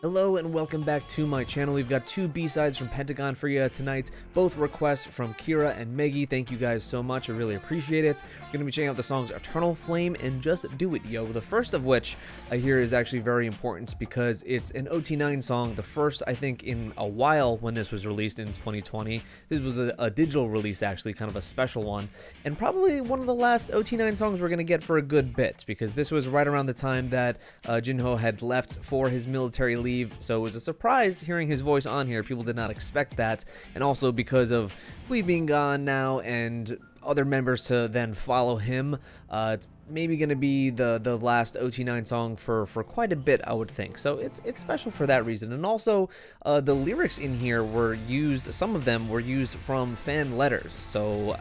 Hello and welcome back to my channel. We've got two B-sides from Pentagon for you tonight, both requests from Kira and Meggy. Thank you guys so much, I really appreciate it. We're going to be checking out the songs Eternal Flame and Just Do It Yo, the first of which I hear is actually very important because it's an OT9 song, the first I think in a while when this was released in 2020. This was a digital release actually, kind of a special one, and probably one of the last OT9 songs we're going to get for a good bit because this was right around the time that Jinho had left for his military leave. So it was a surprise hearing his voice on here. People did not expect that, and also because of we being gone now and other members to then follow him, it's maybe going to be the last OT9 song for quite a bit, I would think. So it's special for that reason. And also the lyrics in here were used, some of them were used from fan letters. So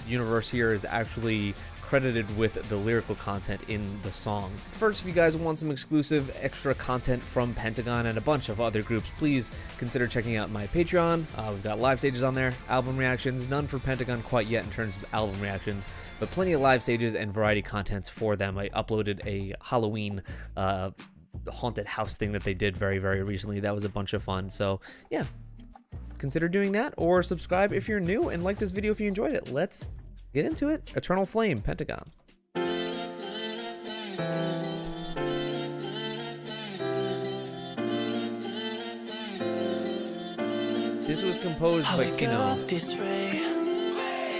Universe here is actually credited with the lyrical content in the song. First, if you guys want some exclusive extra content from Pentagon and a bunch of other groups, please consider checking out my Patreon. We've got live stages on there, album reactions, none for Pentagon quite yet in terms of album reactions, but plenty of live stages and variety contents for them. I uploaded a Halloween haunted house thing that they did very, very recently. That was a bunch of fun. So yeah, consider doing that, or subscribe if you're new, and like this video if you enjoyed it. Let's get into it. Eternal Flame, Pentagon. This was composed by Kino. This way,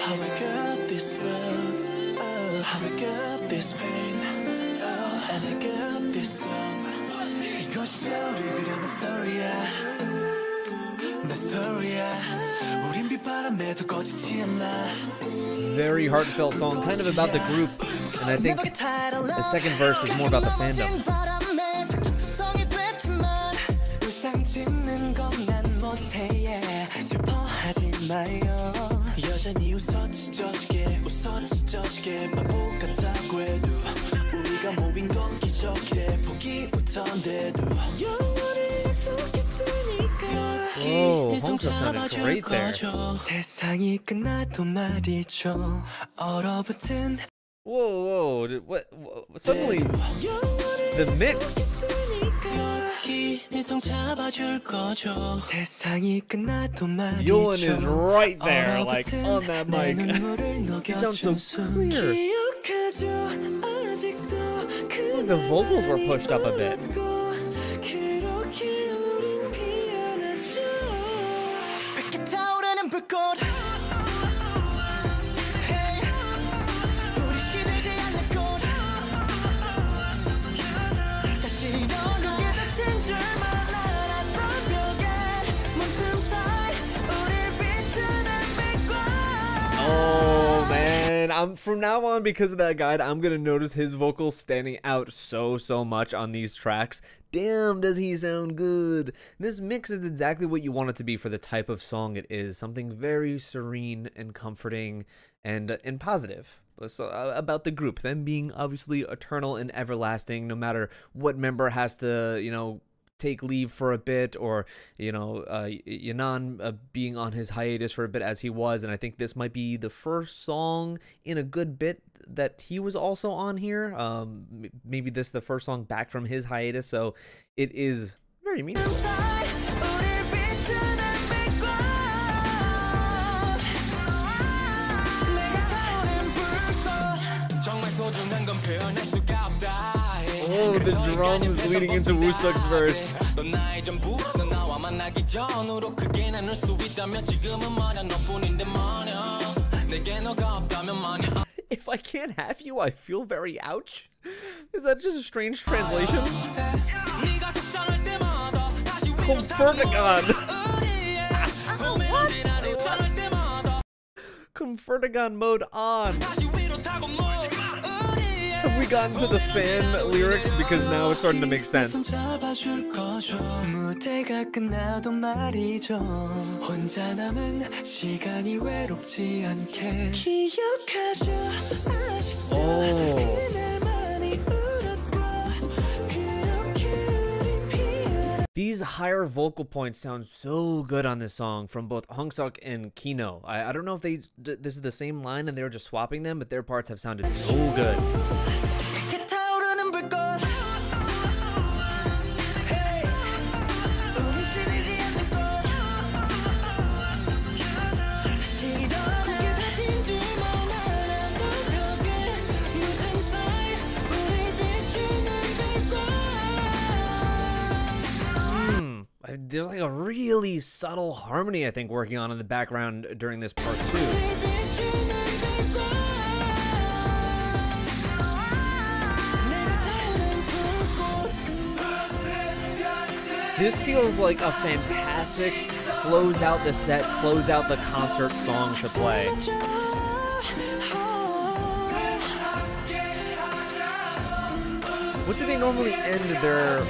how I got this love, how I got this pain, and I got this song. 이것이 우리 그려낸 스토리야, 내 스토리야. 우린 비바람에도 꺼지지 않아. Very heartfelt song, kind of about the group, and I think the second verse is more about the fandom. Whoa, Hongso sounded great there. Whoa, what? Suddenly, the mix. Yoon is right there, like on that mic. He sounds so clear. Ooh, the vocals were pushed up a bit. Oh man, from now on, because of that guide, I'm gonna notice his vocals standing out so much on these tracks. Damn, does he sound good. This mix is exactly what you want it to be for the type of song it is. Something very serene and comforting and positive. So about the group, them being obviously eternal and everlasting, no matter what member has to, you know, take leave for a bit, or you know, Yanan being on his hiatus for a bit as he was. And I think this might be the first song in a good bit that he was also on here. Maybe this is the first song back from his hiatus, so it is very meaningful. Oh, the drums leading into Woosuk's verse. If I can't have you, I feel very ouch. Is that just a strange translation? Comfortagon. What? Comfortagon mode on. Have we gotten to the fan lyrics? Because now it's starting to make sense. Oh. These these higher vocal points sound so good on this song from both Hongseok and Kino. I don't know if this is the same line and they're just swapping them, but their parts have sounded so good. There's like a really subtle harmony, I think, working on in the background during this part too. This feels like a fantastic close out the set, close out the concert song to play. What do they normally end their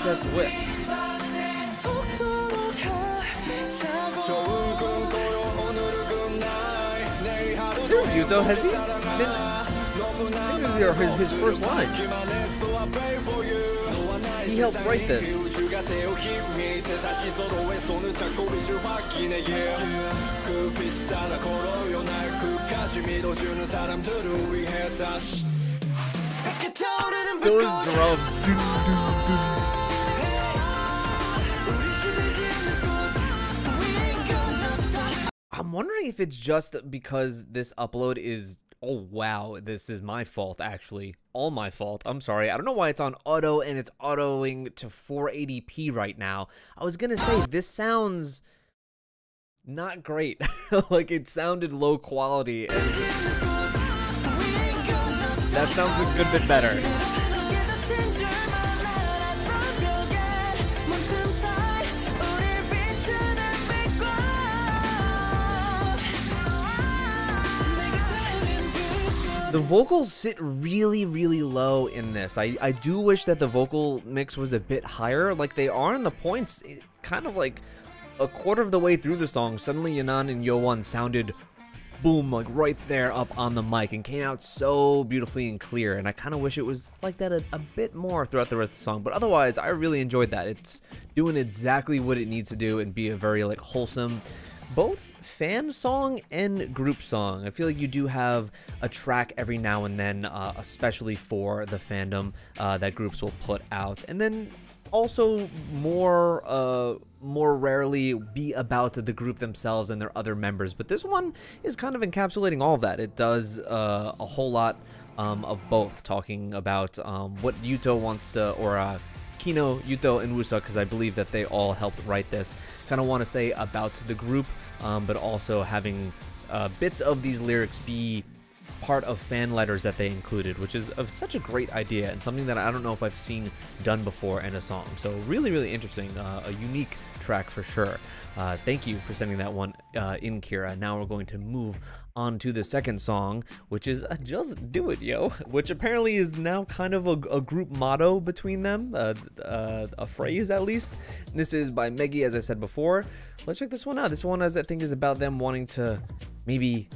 sets with? Yuto, has he been? I think this is his first line. He helped write this. Those drums. I'm wondering if it's just because this upload is, oh wow, this is my fault actually. All my fault. I'm sorry. I don't know why it's on auto and it's autoing to 480p right now. I was gonna say this sounds not great. Like it sounded low quality and that sounds a good bit better. The vocals sit really, really low in this. I do wish that the vocal mix was a bit higher, like they are in the points. Kind of like a quarter of the way through the song, suddenly Yeon and Yowon sounded boom, like right there up on the mic and came out so beautifully and clear. And I kind of wish it was like that a bit more throughout the rest of the song. But otherwise, I really enjoyed that. It's doing exactly what it needs to do and be a very like wholesome, both fan song and group song. I feel like you do have a track every now and then, especially for the fandom that groups will put out, and then also more rarely be about the group themselves and their other members. But this one is kind of encapsulating all of that. It does a whole lot of both, talking about what Yuto wants to, or Kino, Yuto, and Wooseok, because I believe that they all helped write this, kind of want to say about the group, but also having bits of these lyrics be part of fan letters that they included, which is such a great idea and something that I don't know if I've seen done before in a song. So really, really interesting, a unique track for sure. Thank you for sending that one in, Kira. Now we're going to move on to the second song, which is Just Do It, Yo, which apparently is now kind of a group motto between them, a phrase at least. This is by Meggy, as I said before. Let's check this one out. This one, as I think, is about them wanting to maybe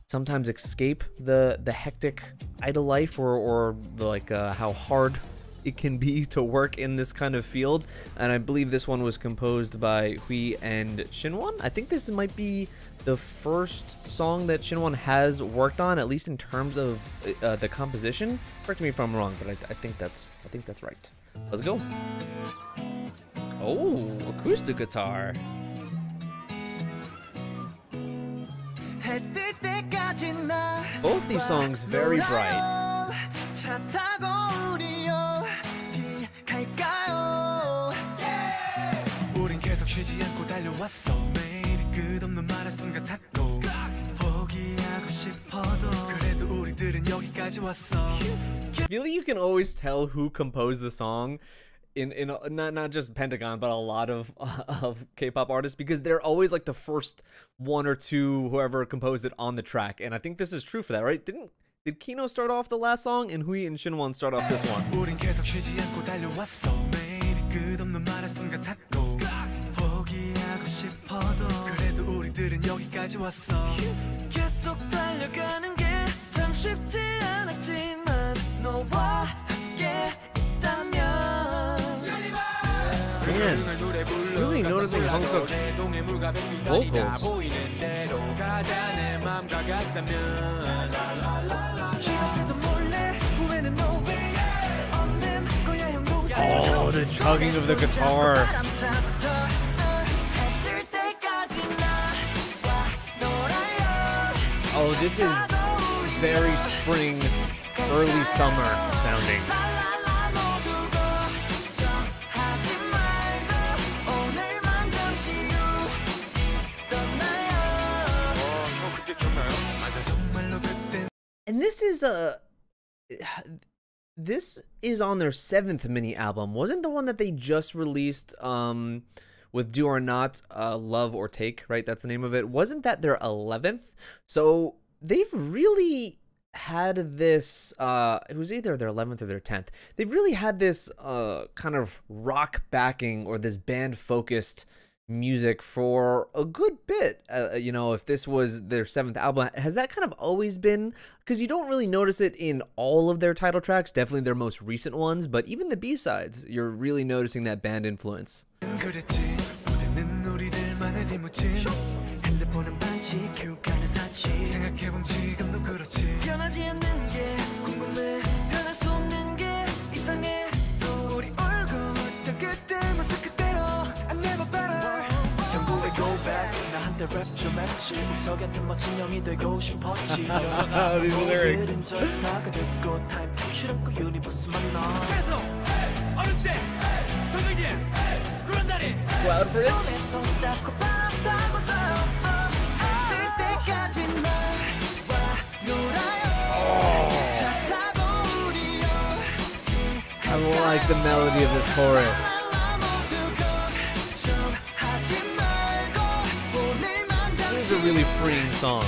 sometimes escape the hectic idol life, or like how hard it can be to work in this kind of field. And I believe this one was composed by Hui and Shinwon. I think this might be the first song that Shinwon has worked on, at least in terms of the composition. Correct me if I'm wrong, but I think that's right. Let's go. Oh, acoustic guitar. Both these songs very bright. I feel like you can always tell who composed the song in not just Pentagon, but a lot of K-pop artists, because they're always like the first one or two whoever composed it on the track. And I think this is true for that, right? Did Kino start off the last song and Hui and Shinwon start off this one? Man, really noticing Hong Seok's vocals. Oh, the chugging of the guitar. Oh, this is very spring, early summer sounding. And this is on their 7th mini album. Wasn't the one that they just released with Do or Not, Love or Take, right? That's the name of it. Wasn't that their 11th? So they've really had this, it was either their 11th or their 10th. They've really had this kind of rock backing or this band focused music for a good bit. You know, if this was their 7th album, has that kind of always been? Because you don't really notice it in all of their title tracks, definitely their most recent ones, but even the B-sides, you're really noticing that band influence. These lyrics. Cloud Bridge? I like the melody of this chorus. This is a really freeing song.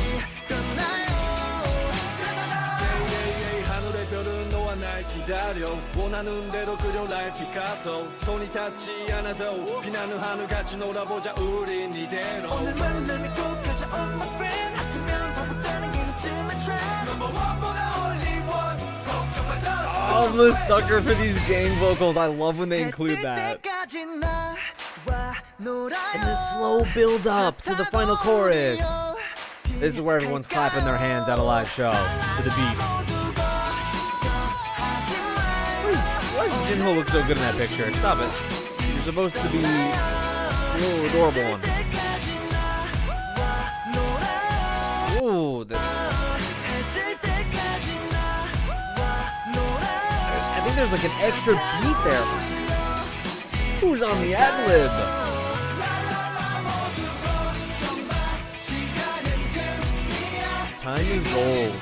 I'm a sucker for these gang vocals. I love when they include that. And the slow build up to the final chorus. This is where everyone's clapping their hands at a live show to the beat. Why does Jinho look so good in that picture? Stop it. You're supposed to be a little adorable one. Ooh, I think there's like an extra beat there. Who's on the ad-lib? Time is gold.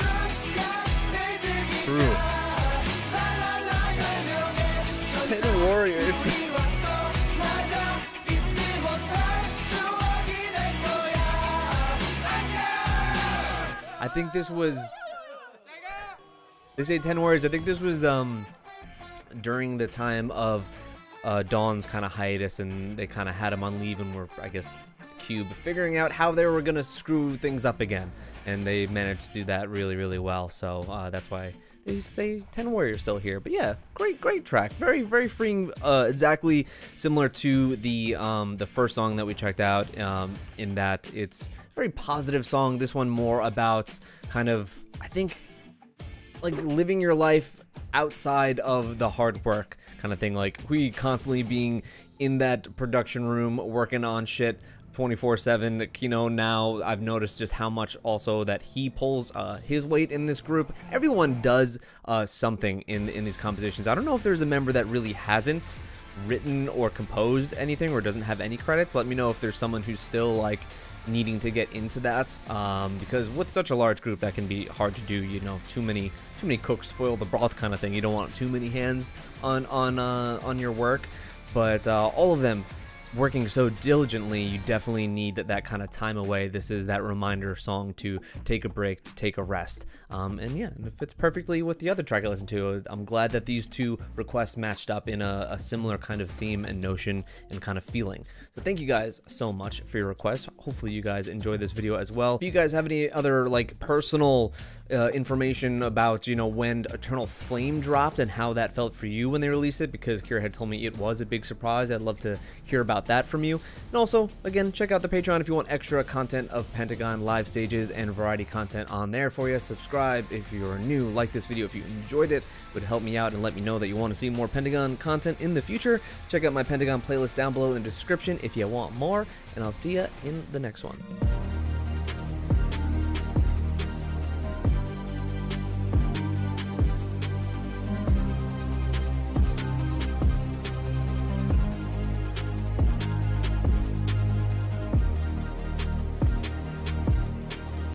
True. 10 Warriors. I think this was... They say 10 Warriors. I think this was during the time of Dawn's kind of hiatus, and they kind of had him on leave and were, I guess, Cube figuring out how they were going to screw things up again. And they managed to do that really, really well. So that's why they say 10 Warriors still here. But yeah, great track. Very, very freeing. Exactly similar to the first song that we checked out, in that it's a very positive song. This one more about kind of, I think, like living your life outside of the hard work kind of thing. Like we constantly being in that production room working on shit 24/7. Kino, now I've noticed just how much also that he pulls his weight in this group. Everyone does something in these compositions. I don't know if there's a member that really hasn't written or composed anything or doesn't have any credits. Let me know if there's someone who's still like needing to get into that, because with such a large group that can be hard to do. You know, too many cooks spoil the broth kind of thing. You don't want too many hands on your work, but all of them working so diligently, you definitely need that kind of time away. This is that reminder song to take a break, to take a rest. And yeah, and it fits perfectly with the other track I listened to. I'm glad that these two requests matched up in a similar kind of theme and notion and kind of feeling. So thank you guys so much for your requests. Hopefully you guys enjoyed this video as well. If you guys have any other like personal information about, you know, when Eternal Flame dropped and how that felt for you when they released it, because Kira had told me it was a big surprise, I'd love to hear about that from you. And also, again, check out the Patreon if you want extra content of Pentagon live stages and variety content on there for you. Subscribe if you're new, like this video if you enjoyed it. It would help me out and let me know that you want to see more Pentagon content in the future. Check out my Pentagon playlist down below in the description if you want more, and I'll see you in the next one.